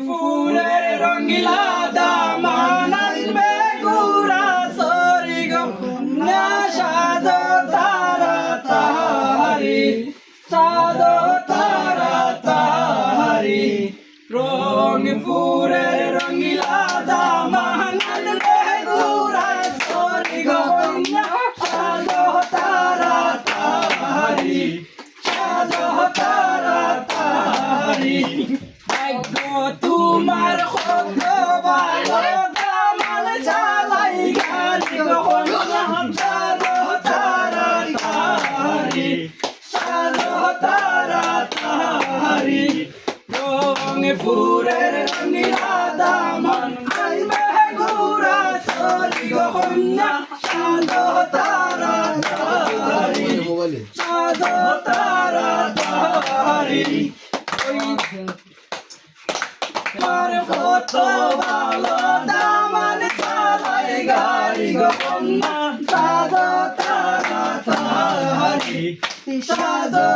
ফুলের রঙিলা দামান আনবে গুড়া সরি গো না সাজো তাড়াতাড়ি সাজো তাড়াতাড়ি রং ফুলের রঙিলা দামান আনবে গুড়া সরি গো না সাজো তাড়াতাড়ি সাজো তাড়াতাড়ি তোমার কত ভালো দামান চালাই গাড়ি সাজো তাড়াতাড়ি সাজো তাড়াতাড়ি রং ফুলের রঙিলা দামান আনবে গুড়া সরি গো কন্যা সাজো তাড়াতাড়ি সাজো তাড়াতাড়ি তোমার কত ভালো দামান চালাই গাড়ি গো কন্যা সাজো তাড়াতাড়ি সাজো